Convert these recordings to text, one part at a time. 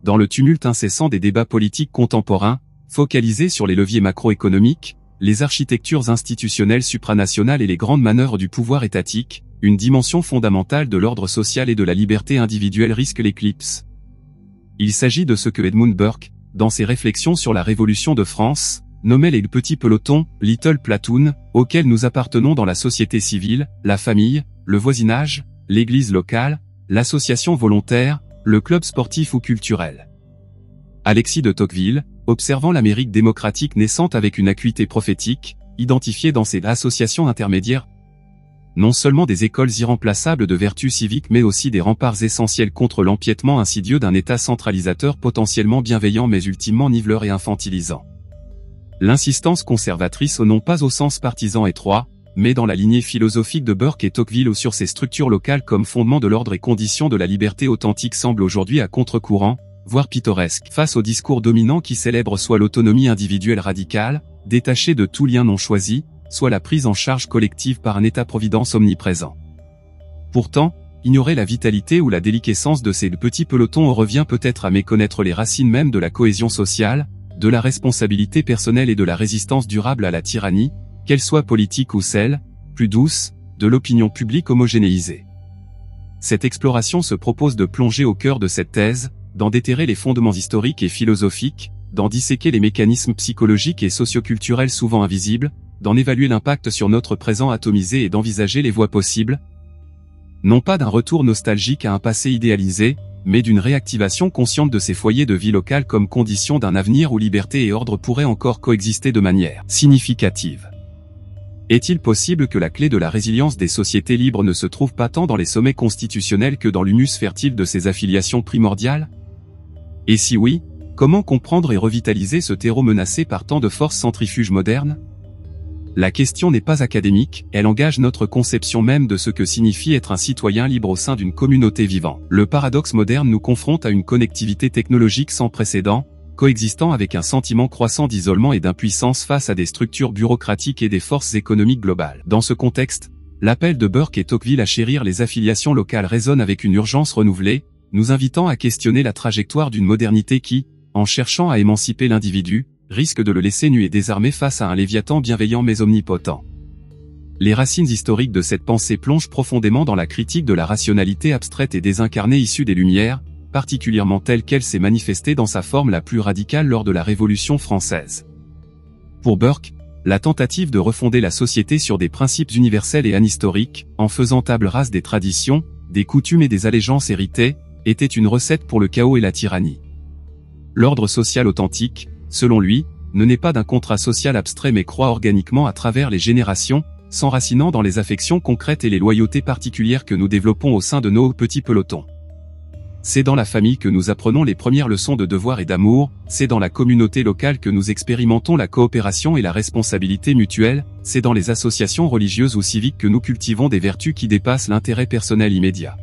dans le tumulte incessant des débats politiques contemporains, focalisés sur les leviers macroéconomiques, les architectures institutionnelles supranationales et les grandes manœuvres du pouvoir étatique, une dimension fondamentale de l'ordre social et de la liberté individuelle risque l'éclipse. Il s'agit de ce que Edmund Burke, dans ses réflexions sur la Révolution de France, nommait les petits pelotons, little platoon, auxquels nous appartenons dans la société civile, la famille, le voisinage, l'église locale, l'association volontaire, le club sportif ou culturel. Alexis de Tocqueville, observant l'Amérique démocratique naissante avec une acuité prophétique, identifiait dans ces associations intermédiaires non seulement des écoles irremplaçables de vertu civique mais aussi des remparts essentiels contre l'empiètement insidieux d'un État centralisateur potentiellement bienveillant mais ultimement niveleur et infantilisant. L'insistance conservatrice non pas au sens partisan étroit, mais dans la lignée philosophique de Burke et Tocqueville ou sur ces structures locales comme fondement de l'ordre et condition de la liberté authentique semble aujourd'hui à contre-courant, voire pittoresque, face au discours dominant qui célèbre soit l'autonomie individuelle radicale, détachée de tout lien non choisi, soit la prise en charge collective par un État-providence omniprésent. Pourtant, ignorer la vitalité ou la déliquescence de ces petits pelotons revient peut-être à méconnaître les racines mêmes de la cohésion sociale, de la responsabilité personnelle et de la résistance durable à la tyrannie, qu'elle soit politique ou celle, plus douce, de l'opinion publique homogénéisée. Cette exploration se propose de plonger au cœur de cette thèse, d'en déterrer les fondements historiques et philosophiques, d'en disséquer les mécanismes psychologiques et socioculturels souvent invisibles, d'en évaluer l'impact sur notre présent atomisé et d'envisager les voies possibles, non pas d'un retour nostalgique à un passé idéalisé, mais d'une réactivation consciente de ces foyers de vie locale comme condition d'un avenir où liberté et ordre pourraient encore coexister de manière significative. Est-il possible que la clé de la résilience des sociétés libres ne se trouve pas tant dans les sommets constitutionnels que dans l'humus fertile de ces affiliations primordiales? Et si oui, comment comprendre et revitaliser ce terreau menacé par tant de forces centrifuges modernes? La question n'est pas académique, elle engage notre conception même de ce que signifie être un citoyen libre au sein d'une communauté vivante. Le paradoxe moderne nous confronte à une connectivité technologique sans précédent, coexistant avec un sentiment croissant d'isolement et d'impuissance face à des structures bureaucratiques et des forces économiques globales. Dans ce contexte, l'appel de Burke et Tocqueville à chérir les affiliations locales résonne avec une urgence renouvelée, nous invitant à questionner la trajectoire d'une modernité qui, en cherchant à émanciper l'individu, risque de le laisser nu et désarmé face à un léviathan bienveillant mais omnipotent. Les racines historiques de cette pensée plongent profondément dans la critique de la rationalité abstraite et désincarnée issue des Lumières, particulièrement telle qu'elle s'est manifestée dans sa forme la plus radicale lors de la Révolution française. Pour Burke, la tentative de refonder la société sur des principes universels et anhistoriques, en faisant table rase des traditions, des coutumes et des allégeances héritées, était une recette pour le chaos et la tyrannie. L'ordre social authentique, selon lui, ne naît pas d'un contrat social abstrait mais croît organiquement à travers les générations, s'enracinant dans les affections concrètes et les loyautés particulières que nous développons au sein de nos petits pelotons. C'est dans la famille que nous apprenons les premières leçons de devoir et d'amour, c'est dans la communauté locale que nous expérimentons la coopération et la responsabilité mutuelle, c'est dans les associations religieuses ou civiques que nous cultivons des vertus qui dépassent l'intérêt personnel immédiat.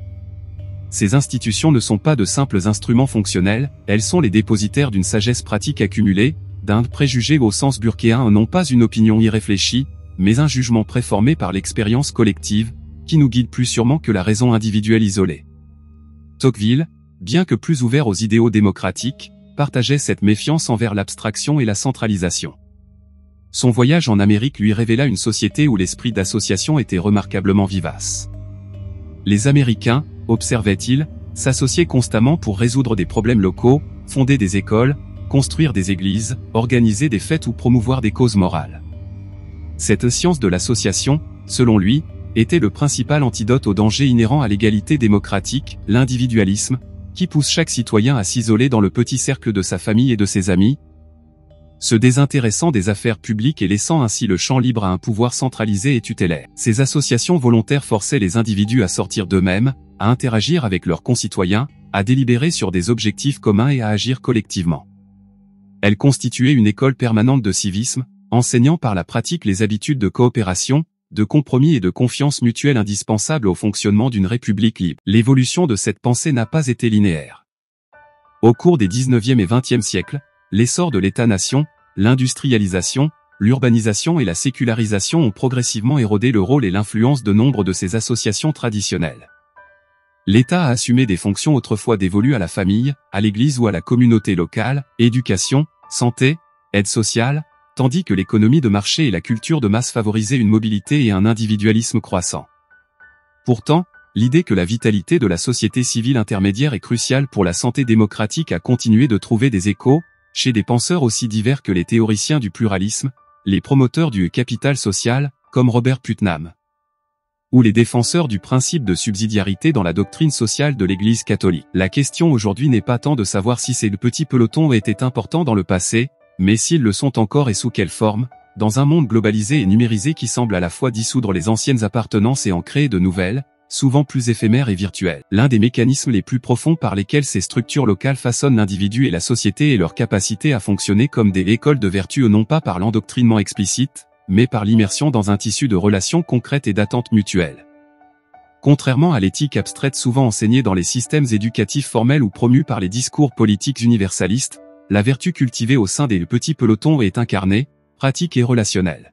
Ces institutions ne sont pas de simples instruments fonctionnels, elles sont les dépositaires d'une sagesse pratique accumulée, d'un préjugé au sens burkéen non pas une opinion irréfléchie, mais un jugement préformé par l'expérience collective, qui nous guide plus sûrement que la raison individuelle isolée. Tocqueville, bien que plus ouvert aux idéaux démocratiques, partageait cette méfiance envers l'abstraction et la centralisation. Son voyage en Amérique lui révéla une société où l'esprit d'association était remarquablement vivace. Les Américains, observait-il, s'associaient constamment pour résoudre des problèmes locaux, fonder des écoles, construire des églises, organiser des fêtes ou promouvoir des causes morales. Cette science de l'association, selon lui, était le principal antidote au danger inhérent à l'égalité démocratique, l'individualisme, qui pousse chaque citoyen à s'isoler dans le petit cercle de sa famille et de ses amis, se désintéressant des affaires publiques et laissant ainsi le champ libre à un pouvoir centralisé et tutélaire. Ces associations volontaires forçaient les individus à sortir d'eux-mêmes, à interagir avec leurs concitoyens, à délibérer sur des objectifs communs et à agir collectivement. Elles constituaient une école permanente de civisme, enseignant par la pratique les habitudes de coopération, de compromis et de confiance mutuelle indispensables au fonctionnement d'une république libre. L'évolution de cette pensée n'a pas été linéaire. Au cours des 19e et 20e siècles, l'essor de l'État-nation, l'industrialisation, l'urbanisation et la sécularisation ont progressivement érodé le rôle et l'influence de nombre de ces associations traditionnelles. L'État a assumé des fonctions autrefois dévolues à la famille, à l'Église ou à la communauté locale, éducation, santé, aide sociale, tandis que l'économie de marché et la culture de masse favorisaient une mobilité et un individualisme croissant. Pourtant, l'idée que la vitalité de la société civile intermédiaire est cruciale pour la santé démocratique a continué de trouver des échos, chez des penseurs aussi divers que les théoriciens du pluralisme, les promoteurs du capital social, comme Robert Putnam, ou les défenseurs du principe de subsidiarité dans la doctrine sociale de l'Église catholique. La question aujourd'hui n'est pas tant de savoir si ces petits pelotons étaient importants dans le passé, mais s'ils le sont encore et sous quelle forme, dans un monde globalisé et numérisé qui semble à la fois dissoudre les anciennes appartenances et en créer de nouvelles, souvent plus éphémères et virtuelles. L'un des mécanismes les plus profonds par lesquels ces structures locales façonnent l'individu et la société est leur capacité à fonctionner comme des écoles de vertu non pas par l'endoctrinement explicite, mais par l'immersion dans un tissu de relations concrètes et d'attentes mutuelles. Contrairement à l'éthique abstraite souvent enseignée dans les systèmes éducatifs formels ou promue par les discours politiques universalistes, la vertu cultivée au sein des petits pelotons est incarnée, pratique et relationnelle.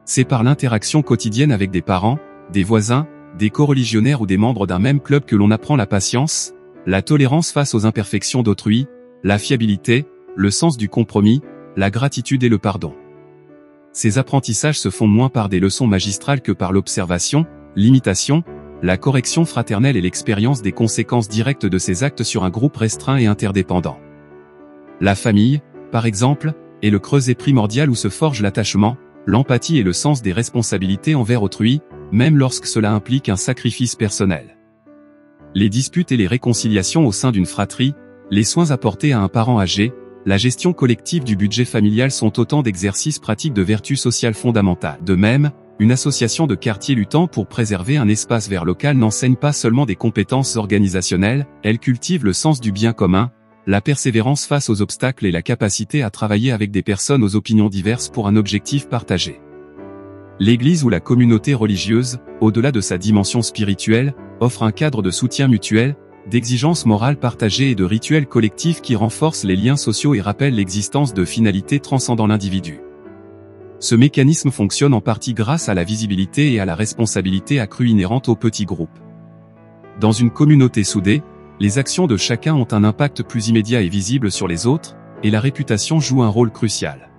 C'est par l'interaction quotidienne avec des parents, des voisins, des coreligionnaires ou des membres d'un même club que l'on apprend la patience, la tolérance face aux imperfections d'autrui, la fiabilité, le sens du compromis, la gratitude et le pardon. Ces apprentissages se font moins par des leçons magistrales que par l'observation, l'imitation, la correction fraternelle et l'expérience des conséquences directes de ces actes sur un groupe restreint et interdépendant. La famille, par exemple, est le creuset primordial où se forge l'attachement, l'empathie et le sens des responsabilités envers autrui, même lorsque cela implique un sacrifice personnel. Les disputes et les réconciliations au sein d'une fratrie, les soins apportés à un parent âgé, la gestion collective du budget familial sont autant d'exercices pratiques de vertu sociale fondamentale. De même, une association de quartier luttant pour préserver un espace vert local n'enseigne pas seulement des compétences organisationnelles, elle cultive le sens du bien commun, la persévérance face aux obstacles et la capacité à travailler avec des personnes aux opinions diverses pour un objectif partagé. L'Église ou la communauté religieuse, au-delà de sa dimension spirituelle, offre un cadre de soutien mutuel, d'exigences morales partagées et de rituels collectifs qui renforcent les liens sociaux et rappellent l'existence de finalités transcendant l'individu. Ce mécanisme fonctionne en partie grâce à la visibilité et à la responsabilité accrue inhérente aux petits groupes. Dans une communauté soudée, les actions de chacun ont un impact plus immédiat et visible sur les autres, et la réputation joue un rôle crucial.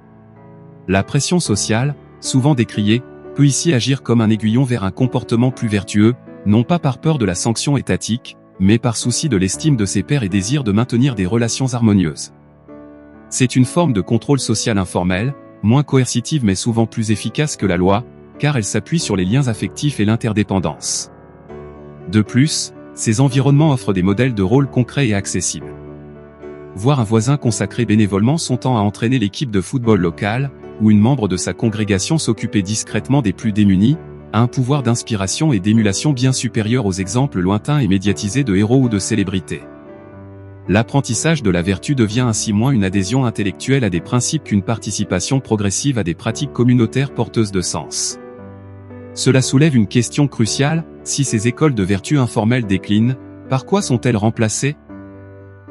La pression sociale, souvent décriée, peut ici agir comme un aiguillon vers un comportement plus vertueux, non pas par peur de la sanction étatique, mais par souci de l'estime de ses pairs et désir de maintenir des relations harmonieuses. C'est une forme de contrôle social informel, moins coercitive mais souvent plus efficace que la loi, car elle s'appuie sur les liens affectifs et l'interdépendance. De plus, ces environnements offrent des modèles de rôle concrets et accessibles. Voir un voisin consacrer bénévolement son temps à entraîner l'équipe de football locale, ou une membre de sa congrégation s'occuper discrètement des plus démunis, a un pouvoir d'inspiration et d'émulation bien supérieur aux exemples lointains et médiatisés de héros ou de célébrités. L'apprentissage de la vertu devient ainsi moins une adhésion intellectuelle à des principes qu'une participation progressive à des pratiques communautaires porteuses de sens. Cela soulève une question cruciale, si ces écoles de vertu informelles déclinent, par quoi sont-elles remplacées ?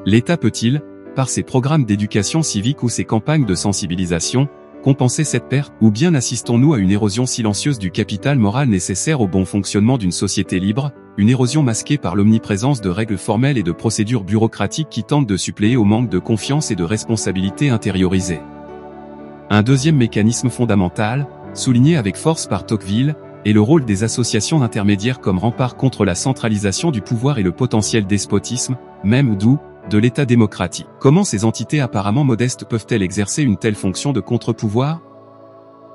L'État peut-il, par ses programmes d'éducation civique ou ses campagnes de sensibilisation, compenser cette perte, ou bien assistons-nous à une érosion silencieuse du capital moral nécessaire au bon fonctionnement d'une société libre, une érosion masquée par l'omniprésence de règles formelles et de procédures bureaucratiques qui tentent de suppléer au manque de confiance et de responsabilité intériorisée. Un deuxième mécanisme fondamental, souligné avec force par Tocqueville, est le rôle des associations intermédiaires comme rempart contre la centralisation du pouvoir et le potentiel despotisme, même doux, de l'État démocratique. Comment ces entités apparemment modestes peuvent-elles exercer une telle fonction de contre-pouvoir ?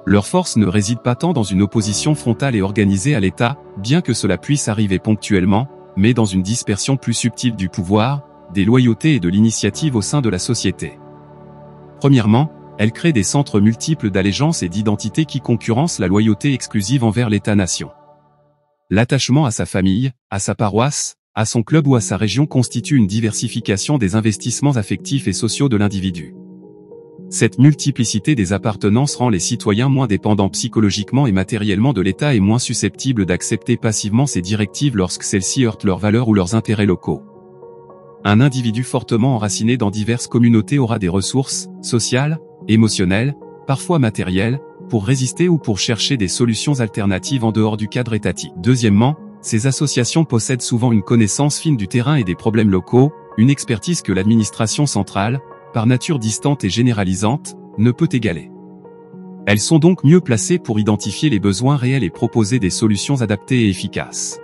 Leur force ne réside pas tant dans une opposition frontale et organisée à l'État, bien que cela puisse arriver ponctuellement, mais dans une dispersion plus subtile du pouvoir, des loyautés et de l'initiative au sein de la société. Premièrement, elles créent des centres multiples d'allégeance et d'identité qui concurrencent la loyauté exclusive envers l'État-nation. L'attachement à sa famille, à sa paroisse, à son club ou à sa région constitue une diversification des investissements affectifs et sociaux de l'individu. Cette multiplicité des appartenances rend les citoyens moins dépendants psychologiquement et matériellement de l'État et moins susceptibles d'accepter passivement ses directives lorsque celles-ci heurtent leurs valeurs ou leurs intérêts locaux. Un individu fortement enraciné dans diverses communautés aura des ressources, sociales, émotionnelles, parfois matérielles, pour résister ou pour chercher des solutions alternatives en dehors du cadre étatique. Deuxièmement, ces associations possèdent souvent une connaissance fine du terrain et des problèmes locaux, une expertise que l'administration centrale, par nature distante et généralisante, ne peut égaler. Elles sont donc mieux placées pour identifier les besoins réels et proposer des solutions adaptées et efficaces.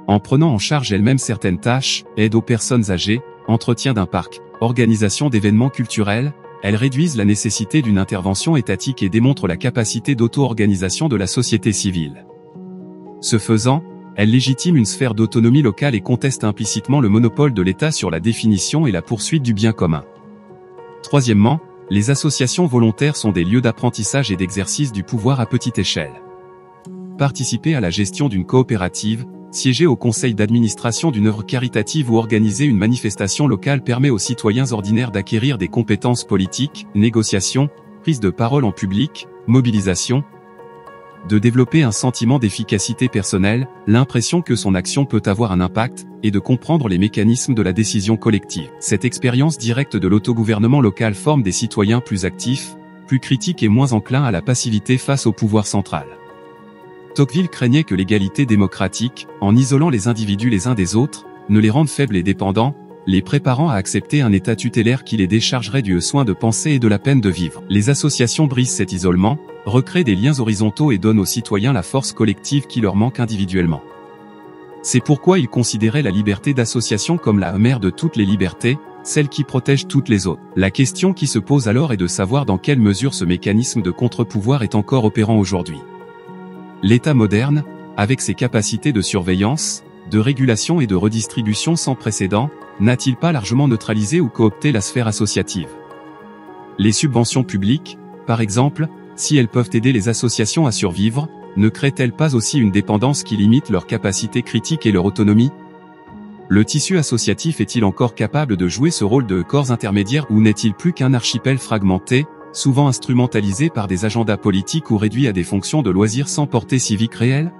En prenant en charge elles-mêmes certaines tâches, aide aux personnes âgées, entretien d'un parc, organisation d'événements culturels, elles réduisent la nécessité d'une intervention étatique et démontrent la capacité d'auto-organisation de la société civile. Ce faisant, elles légitiment une sphère d'autonomie locale et contestent implicitement le monopole de l'État sur la définition et la poursuite du bien commun. Troisièmement, les associations volontaires sont des lieux d'apprentissage et d'exercice du pouvoir à petite échelle. Participer à la gestion d'une coopérative, siéger au conseil d'administration d'une œuvre caritative ou organiser une manifestation locale permet aux citoyens ordinaires d'acquérir des compétences politiques, négociation, prise de parole en public, mobilisation, de développer un sentiment d'efficacité personnelle, l'impression que son action peut avoir un impact, et de comprendre les mécanismes de la décision collective. Cette expérience directe de l'autogouvernement local forme des citoyens plus actifs, plus critiques et moins enclins à la passivité face au pouvoir central. Tocqueville craignait que l'égalité démocratique, en isolant les individus les uns des autres, ne les rende faibles et dépendants, les préparant à accepter un état tutélaire qui les déchargerait du soin de penser et de la peine de vivre. Les associations brisent cet isolement, recréent des liens horizontaux et donnent aux citoyens la force collective qui leur manque individuellement. C'est pourquoi il considérait la liberté d'association comme la mère de toutes les libertés, celle qui protège toutes les autres. La question qui se pose alors est de savoir dans quelle mesure ce mécanisme de contre-pouvoir est encore opérant aujourd'hui. L'État moderne, avec ses capacités de surveillance, de régulation et de redistribution sans précédent, n'a-t-il pas largement neutralisé ou coopté la sphère associative? Les subventions publiques, par exemple, si elles peuvent aider les associations à survivre, ne créent-elles pas aussi une dépendance qui limite leur capacité critique et leur autonomie? Le tissu associatif est-il encore capable de jouer ce rôle de corps intermédiaire ou n'est-il plus qu'un archipel fragmenté, souvent instrumentalisé par des agendas politiques ou réduit à des fonctions de loisirs sans portée civique réelle?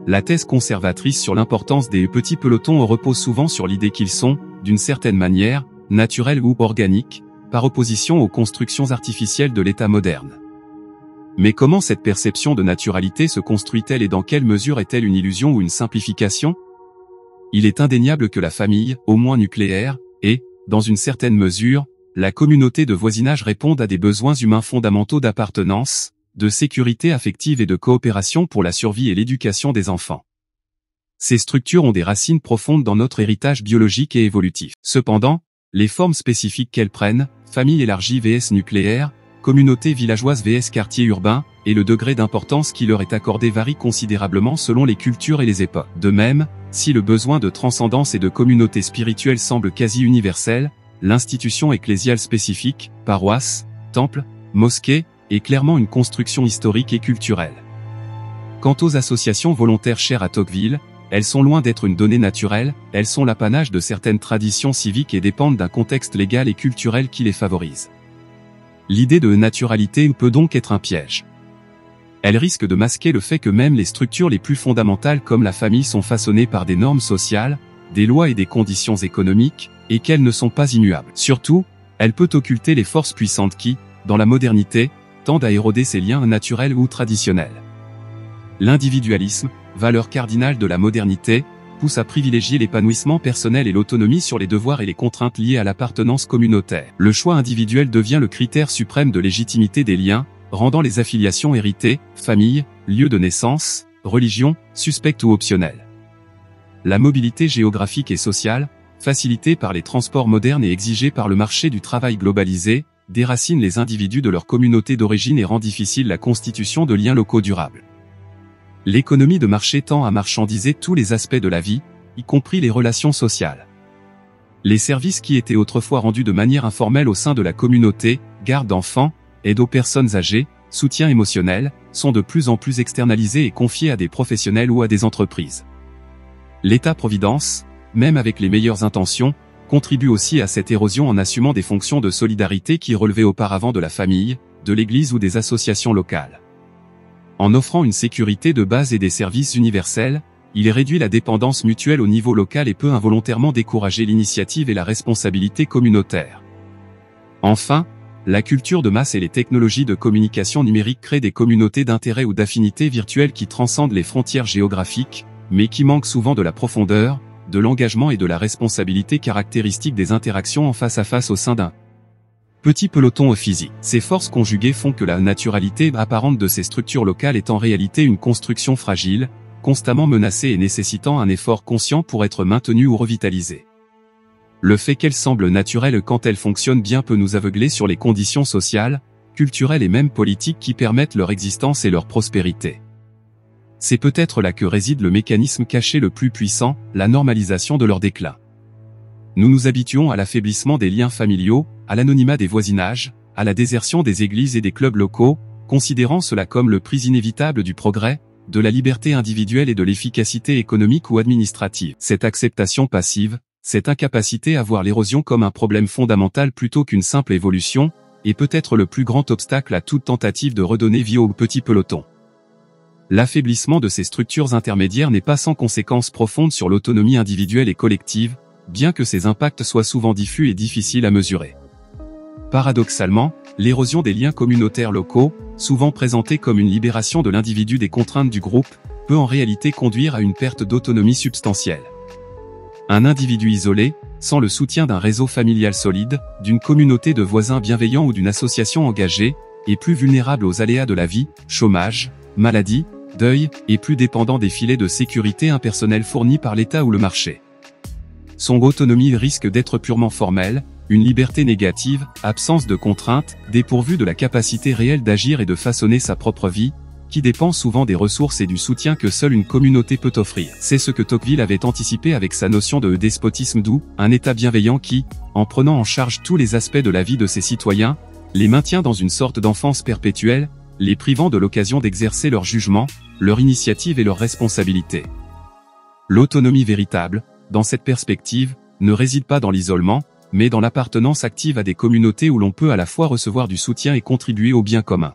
La thèse conservatrice sur l'importance des petits pelotons repose souvent sur l'idée qu'ils sont, d'une certaine manière, naturels ou organiques, par opposition aux constructions artificielles de l'État moderne. Mais comment cette perception de naturalité se construit-elle et dans quelle mesure est-elle une illusion ou une simplification? Il est indéniable que la famille, au moins nucléaire, et, dans une certaine mesure, la communauté de voisinage répondent à des besoins humains fondamentaux d'appartenance, de sécurité affective et de coopération pour la survie et l'éducation des enfants. Ces structures ont des racines profondes dans notre héritage biologique et évolutif. Cependant, les formes spécifiques qu'elles prennent, famille élargie vs nucléaire, communauté villageoise vs quartier urbain, et le degré d'importance qui leur est accordé varie considérablement selon les cultures et les époques. De même, si le besoin de transcendance et de communauté spirituelle semble quasi universel, l'institution ecclésiale spécifique, paroisse, temple, mosquée, est clairement une construction historique et culturelle. Quant aux associations volontaires chères à Tocqueville, elles sont loin d'être une donnée naturelle, elles sont l'apanage de certaines traditions civiques et dépendent d'un contexte légal et culturel qui les favorise. L'idée de naturalité peut donc être un piège. Elle risque de masquer le fait que même les structures les plus fondamentales comme la famille sont façonnées par des normes sociales, des lois et des conditions économiques, et qu'elles ne sont pas immuables. Surtout, elle peut occulter les forces puissantes qui, dans la modernité, tendent à éroder ces liens naturels ou traditionnels. L'individualisme, valeur cardinale de la modernité, pousse à privilégier l'épanouissement personnel et l'autonomie sur les devoirs et les contraintes liées à l'appartenance communautaire. Le choix individuel devient le critère suprême de légitimité des liens, rendant les affiliations héritées, famille, lieu de naissance, religion, suspectes ou optionnelles. La mobilité géographique et sociale, facilitée par les transports modernes et exigée par le marché du travail globalisé, déracine les individus de leur communauté d'origine et rend difficile la constitution de liens locaux durables. L'économie de marché tend à marchandiser tous les aspects de la vie, y compris les relations sociales. Les services qui étaient autrefois rendus de manière informelle au sein de la communauté, garde d'enfants, aide aux personnes âgées, soutien émotionnel, sont de plus en plus externalisés et confiés à des professionnels ou à des entreprises. L'État-providence, même avec les meilleures intentions, contribue aussi à cette érosion en assumant des fonctions de solidarité qui relevaient auparavant de la famille, de l'Église ou des associations locales. En offrant une sécurité de base et des services universels, il réduit la dépendance mutuelle au niveau local et peut involontairement décourager l'initiative et la responsabilité communautaire. Enfin, la culture de masse et les technologies de communication numérique créent des communautés d'intérêt ou d'affinités virtuelles qui transcendent les frontières géographiques, mais qui manque souvent de la profondeur, de l'engagement et de la responsabilité caractéristiques des interactions en face à face au sein d'un petit peloton physique. Ces forces conjuguées font que la naturalité apparente de ces structures locales est en réalité une construction fragile, constamment menacée et nécessitant un effort conscient pour être maintenue ou revitalisée. Le fait qu'elles semblent naturelles quand elles fonctionnent bien peut nous aveugler sur les conditions sociales, culturelles et même politiques qui permettent leur existence et leur prospérité. C'est peut-être là que réside le mécanisme caché le plus puissant, la normalisation de leur déclin. Nous nous habituons à l'affaiblissement des liens familiaux, à l'anonymat des voisinages, à la désertion des églises et des clubs locaux, considérant cela comme le prix inévitable du progrès, de la liberté individuelle et de l'efficacité économique ou administrative. Cette acceptation passive, cette incapacité à voir l'érosion comme un problème fondamental plutôt qu'une simple évolution, est peut-être le plus grand obstacle à toute tentative de redonner vie au petit peloton. L'affaiblissement de ces structures intermédiaires n'est pas sans conséquences profondes sur l'autonomie individuelle et collective, bien que ces impacts soient souvent diffus et difficiles à mesurer. Paradoxalement, l'érosion des liens communautaires locaux, souvent présentée comme une libération de l'individu des contraintes du groupe, peut en réalité conduire à une perte d'autonomie substantielle. Un individu isolé, sans le soutien d'un réseau familial solide, d'une communauté de voisins bienveillants ou d'une association engagée, est plus vulnérable aux aléas de la vie, chômage, maladie, deuil, et plus dépendant des filets de sécurité impersonnels fournis par l'État ou le marché. Son autonomie risque d'être purement formelle, une liberté négative, absence de contraintes, dépourvue de la capacité réelle d'agir et de façonner sa propre vie, qui dépend souvent des ressources et du soutien que seule une communauté peut offrir. C'est ce que Tocqueville avait anticipé avec sa notion de despotisme doux, un État bienveillant qui, en prenant en charge tous les aspects de la vie de ses citoyens, les maintient dans une sorte d'enfance perpétuelle, les privant de l'occasion d'exercer leur jugement, leur initiative et leur responsabilité. L'autonomie véritable, dans cette perspective, ne réside pas dans l'isolement, mais dans l'appartenance active à des communautés où l'on peut à la fois recevoir du soutien et contribuer au bien commun.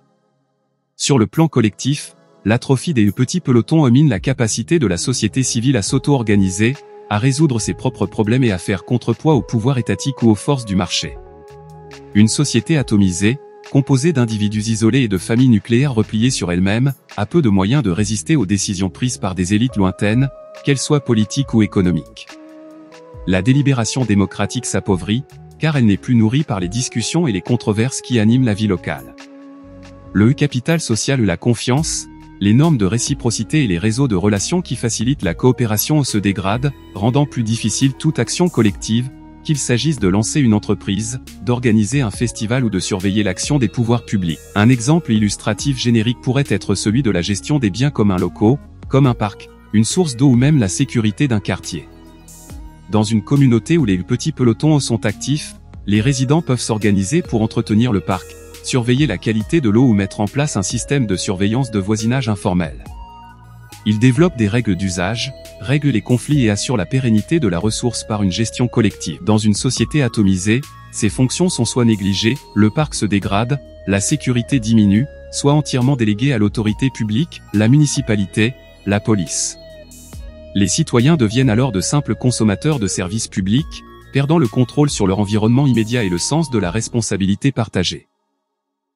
Sur le plan collectif, l'atrophie des petits pelotons mine la capacité de la société civile à s'auto-organiser, à résoudre ses propres problèmes et à faire contrepoids au pouvoir étatique ou aux forces du marché. Une société atomisée, composée d'individus isolés et de familles nucléaires repliées sur elles-mêmes, a peu de moyens de résister aux décisions prises par des élites lointaines, qu'elles soient politiques ou économiques. La délibération démocratique s'appauvrit, car elle n'est plus nourrie par les discussions et les controverses qui animent la vie locale. Le capital social et la confiance, les normes de réciprocité et les réseaux de relations qui facilitent la coopération se dégradent, rendant plus difficile toute action collective, qu'il s'agisse de lancer une entreprise, d'organiser un festival ou de surveiller l'action des pouvoirs publics. Un exemple illustratif générique pourrait être celui de la gestion des biens communs locaux, comme un parc, une source d'eau ou même la sécurité d'un quartier. Dans une communauté où les petits pelotons sont actifs, les résidents peuvent s'organiser pour entretenir le parc, surveiller la qualité de l'eau ou mettre en place un système de surveillance de voisinage informel. Ils développent des règles d'usage, règlent les conflits et assurent la pérennité de la ressource par une gestion collective. Dans une société atomisée, ces fonctions sont soit négligées, le parc se dégrade, la sécurité diminue, soit entièrement déléguée à l'autorité publique, la municipalité, la police. Les citoyens deviennent alors de simples consommateurs de services publics, perdant le contrôle sur leur environnement immédiat et le sens de la responsabilité partagée.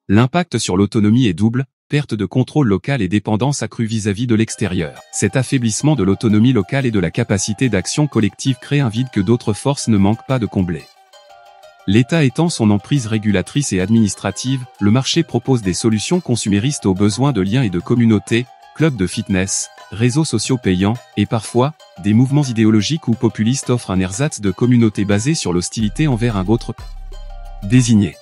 L'impact sur l'autonomie est double, perte de contrôle local et dépendance accrue vis-à-vis de l'extérieur. Cet affaiblissement de l'autonomie locale et de la capacité d'action collective crée un vide que d'autres forces ne manquent pas de combler. L'État étend son emprise régulatrice et administrative, le marché propose des solutions consuméristes aux besoins de liens et de communauté, clubs de fitness, réseaux sociaux payants, et parfois, des mouvements idéologiques ou populistes offrent un ersatz de communauté basée sur l'hostilité envers un autre désigné.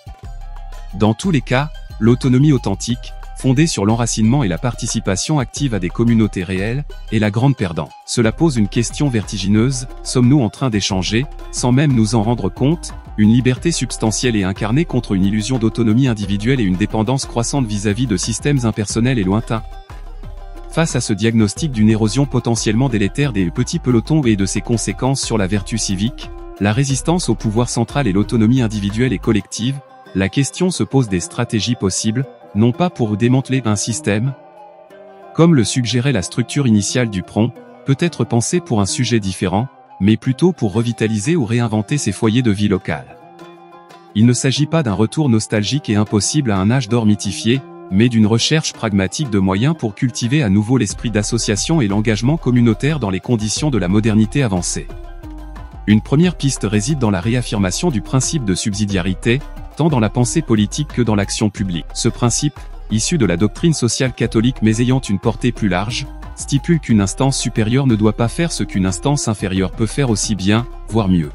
Dans tous les cas, l'autonomie authentique, fondée sur l'enracinement et la participation active à des communautés réelles, est la grande perdante. Cela pose une question vertigineuse, sommes-nous en train d'échanger, sans même nous en rendre compte, une liberté substantielle et incarnée contre une illusion d'autonomie individuelle et une dépendance croissante vis-à-vis de systèmes impersonnels et lointains? Face à ce diagnostic d'une érosion potentiellement délétère des petits pelotons et de ses conséquences sur la vertu civique, la résistance au pouvoir central et l'autonomie individuelle et collective, la question se pose des stratégies possibles, non pas pour démanteler un système, comme le suggérait la structure initiale du PRON, peut-être pensée pour un sujet différent, mais plutôt pour revitaliser ou réinventer ces foyers de vie locale. Il ne s'agit pas d'un retour nostalgique et impossible à un âge d'or mythifié, mais d'une recherche pragmatique de moyens pour cultiver à nouveau l'esprit d'association et l'engagement communautaire dans les conditions de la modernité avancée. Une première piste réside dans la réaffirmation du principe de subsidiarité, tant dans la pensée politique que dans l'action publique. Ce principe, issu de la doctrine sociale catholique mais ayant une portée plus large, stipule qu'une instance supérieure ne doit pas faire ce qu'une instance inférieure peut faire aussi bien, voire mieux.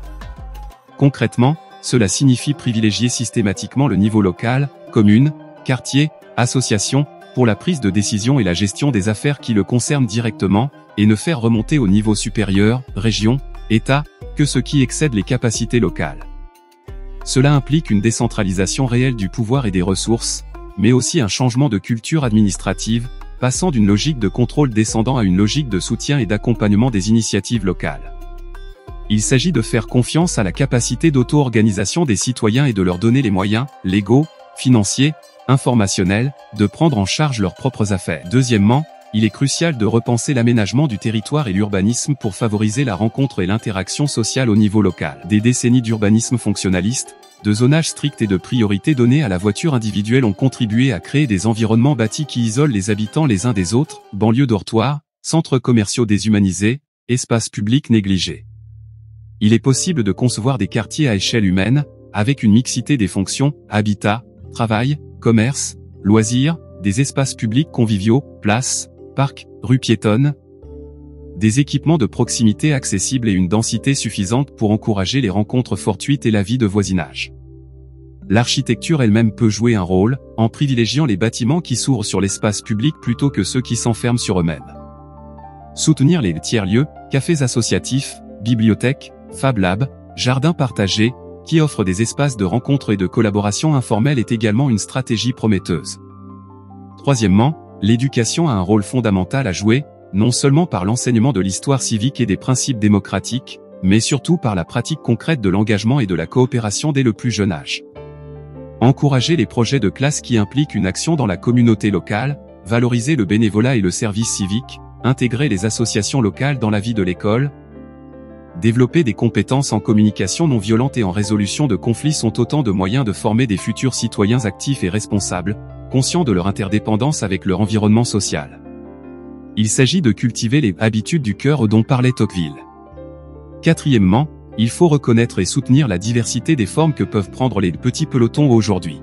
Concrètement, cela signifie privilégier systématiquement le niveau local, commune, quartier, association, pour la prise de décision et la gestion des affaires qui le concernent directement, et ne faire remonter au niveau supérieur, région, État, que ce qui excède les capacités locales. Cela implique une décentralisation réelle du pouvoir et des ressources, mais aussi un changement de culture administrative, passant d'une logique de contrôle descendant à une logique de soutien et d'accompagnement des initiatives locales. Il s'agit de faire confiance à la capacité d'auto-organisation des citoyens et de leur donner les moyens, légaux, financiers, informationnels, de prendre en charge leurs propres affaires. Deuxièmement, il est crucial de repenser l'aménagement du territoire et l'urbanisme pour favoriser la rencontre et l'interaction sociale au niveau local. Des décennies d'urbanisme fonctionnaliste, de zonage strict et de priorité donnée à la voiture individuelle ont contribué à créer des environnements bâtis qui isolent les habitants les uns des autres, banlieues dortoirs, centres commerciaux déshumanisés, espaces publics négligés. Il est possible de concevoir des quartiers à échelle humaine, avec une mixité des fonctions, habitat, travail, commerce, loisirs, des espaces publics conviviaux, places, parcs, rues piétonnes, des équipements de proximité accessibles et une densité suffisante pour encourager les rencontres fortuites et la vie de voisinage. L'architecture elle-même peut jouer un rôle, en privilégiant les bâtiments qui s'ouvrent sur l'espace public plutôt que ceux qui s'enferment sur eux-mêmes. Soutenir les tiers-lieux, cafés associatifs, bibliothèques, Fab Lab, jardins partagés, qui offrent des espaces de rencontre et de collaboration informelle est également une stratégie prometteuse. Troisièmement, l'éducation a un rôle fondamental à jouer, non seulement par l'enseignement de l'histoire civique et des principes démocratiques, mais surtout par la pratique concrète de l'engagement et de la coopération dès le plus jeune âge. Encourager les projets de classe qui impliquent une action dans la communauté locale, valoriser le bénévolat et le service civique, intégrer les associations locales dans la vie de l'école, développer des compétences en communication non violente et en résolution de conflits sont autant de moyens de former des futurs citoyens actifs et responsables, conscients de leur interdépendance avec leur environnement social. Il s'agit de cultiver les habitudes du cœur dont parlait Tocqueville. Quatrièmement, il faut reconnaître et soutenir la diversité des formes que peuvent prendre les petits pelotons aujourd'hui.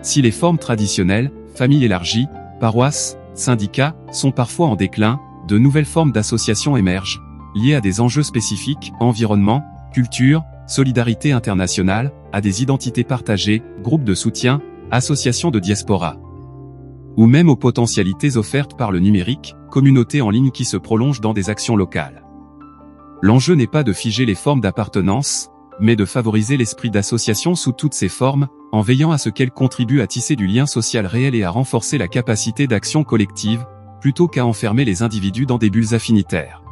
Si les formes traditionnelles, famille élargie, paroisses, syndicats, sont parfois en déclin, de nouvelles formes d'associations émergent, liées à des enjeux spécifiques, environnement, culture, solidarité internationale, à des identités partagées, groupes de soutien, associations de diaspora. Ou même aux potentialités offertes par le numérique, communautés en ligne qui se prolongent dans des actions locales. L'enjeu n'est pas de figer les formes d'appartenance, mais de favoriser l'esprit d'association sous toutes ses formes, en veillant à ce qu'elles contribuent à tisser du lien social réel et à renforcer la capacité d'action collective, plutôt qu'à enfermer les individus dans des bulles affinitaires.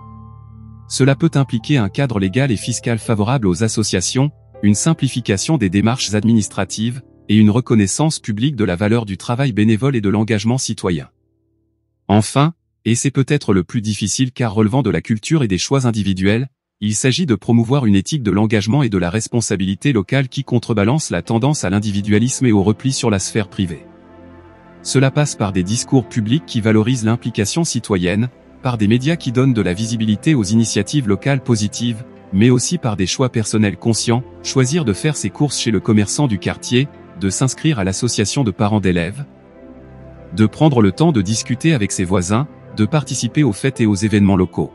Cela peut impliquer un cadre légal et fiscal favorable aux associations, une simplification des démarches administratives, et une reconnaissance publique de la valeur du travail bénévole et de l'engagement citoyen. Enfin, et c'est peut-être le plus difficile car relevant de la culture et des choix individuels, il s'agit de promouvoir une éthique de l'engagement et de la responsabilité locale qui contrebalance la tendance à l'individualisme et au repli sur la sphère privée. Cela passe par des discours publics qui valorisent l'implication citoyenne, par des médias qui donnent de la visibilité aux initiatives locales positives, mais aussi par des choix personnels conscients, choisir de faire ses courses chez le commerçant du quartier, de s'inscrire à l'association de parents d'élèves, de prendre le temps de discuter avec ses voisins, de participer aux fêtes et aux événements locaux.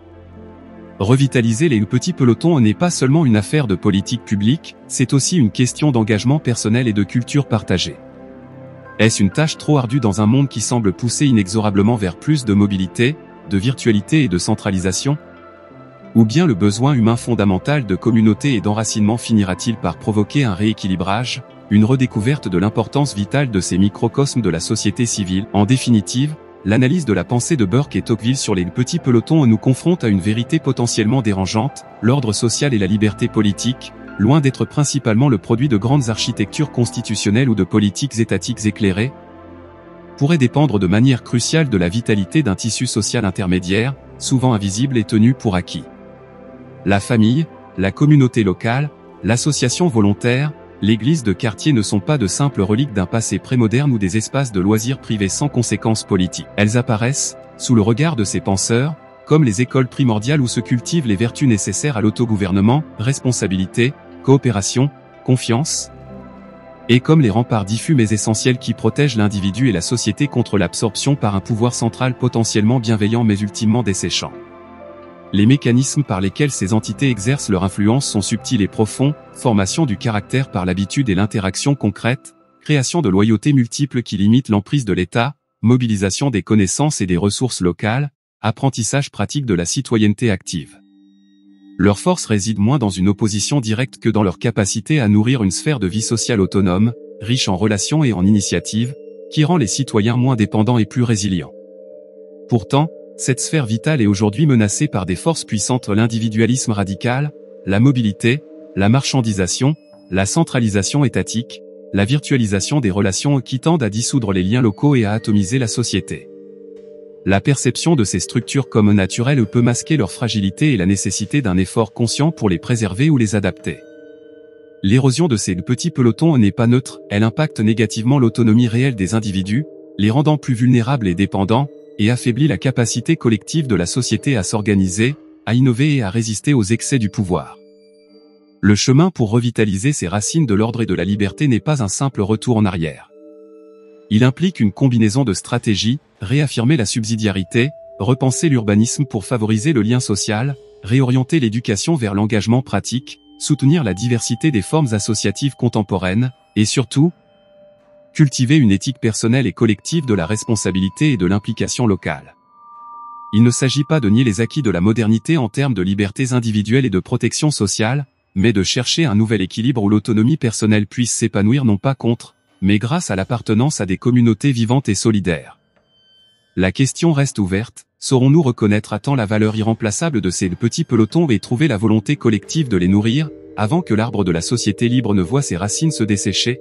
Revitaliser les petits pelotons n'est pas seulement une affaire de politique publique, c'est aussi une question d'engagement personnel et de culture partagée. Est-ce une tâche trop ardue dans un monde qui semble pousser inexorablement vers plus de mobilité, de virtualité et de centralisation? Ou bien le besoin humain fondamental de communauté et d'enracinement finira-t-il par provoquer un rééquilibrage, une redécouverte de l'importance vitale de ces microcosmes de la société civile? En définitive, l'analyse de la pensée de Burke et Tocqueville sur les petits pelotons nous confronte à une vérité potentiellement dérangeante: l'ordre social et la liberté politique, loin d'être principalement le produit de grandes architectures constitutionnelles ou de politiques étatiques éclairées, pourrait dépendre de manière cruciale de la vitalité d'un tissu social intermédiaire, souvent invisible et tenu pour acquis. La famille, la communauté locale, l'association volontaire, Les églises de quartier ne sont pas de simples reliques d'un passé prémoderne ou des espaces de loisirs privés sans conséquences politiques. Elles apparaissent, sous le regard de ces penseurs, comme les écoles primordiales où se cultivent les vertus nécessaires à l'autogouvernement, responsabilité, coopération, confiance, et comme les remparts diffus mais essentiels qui protègent l'individu et la société contre l'absorption par un pouvoir central potentiellement bienveillant mais ultimement desséchant. Les mécanismes par lesquels ces entités exercent leur influence sont subtils et profonds: formation du caractère par l'habitude et l'interaction concrète, création de loyautés multiples qui limitent l'emprise de l'État, mobilisation des connaissances et des ressources locales, apprentissage pratique de la citoyenneté active. Leur force réside moins dans une opposition directe que dans leur capacité à nourrir une sphère de vie sociale autonome, riche en relations et en initiatives, qui rend les citoyens moins dépendants et plus résilients. Pourtant, cette sphère vitale est aujourd'hui menacée par des forces puissantes: l'individualisme radical, la mobilité, la marchandisation, la centralisation étatique, la virtualisation des relations qui tendent à dissoudre les liens locaux et à atomiser la société. La perception de ces structures comme naturelles peut masquer leur fragilité et la nécessité d'un effort conscient pour les préserver ou les adapter. L'érosion de ces petits pelotons n'est pas neutre, elle impacte négativement l'autonomie réelle des individus, les rendant plus vulnérables et dépendants, et affaiblit la capacité collective de la société à s'organiser, à innover et à résister aux excès du pouvoir. Le chemin pour revitaliser ces racines de l'ordre et de la liberté n'est pas un simple retour en arrière. Il implique une combinaison de stratégies: réaffirmer la subsidiarité, repenser l'urbanisme pour favoriser le lien social, réorienter l'éducation vers l'engagement pratique, soutenir la diversité des formes associatives contemporaines, et surtout, cultiver une éthique personnelle et collective de la responsabilité et de l'implication locale. Il ne s'agit pas de nier les acquis de la modernité en termes de libertés individuelles et de protection sociale, mais de chercher un nouvel équilibre où l'autonomie personnelle puisse s'épanouir non pas contre, mais grâce à l'appartenance à des communautés vivantes et solidaires. La question reste ouverte: saurons-nous reconnaître à temps la valeur irremplaçable de ces petits pelotons et trouver la volonté collective de les nourrir, avant que l'arbre de la société libre ne voie ses racines se dessécher?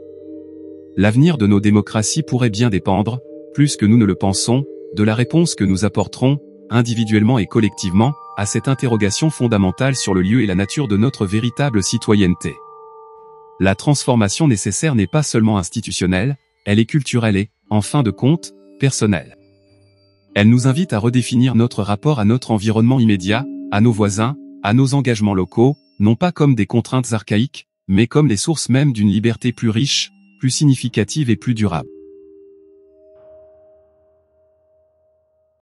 L'avenir de nos démocraties pourrait bien dépendre, plus que nous ne le pensons, de la réponse que nous apporterons, individuellement et collectivement, à cette interrogation fondamentale sur le lieu et la nature de notre véritable citoyenneté. La transformation nécessaire n'est pas seulement institutionnelle, elle est culturelle et, en fin de compte, personnelle. Elle nous invite à redéfinir notre rapport à notre environnement immédiat, à nos voisins, à nos engagements locaux, non pas comme des contraintes archaïques, mais comme les sources mêmes d'une liberté plus riche, plus significative et plus durable.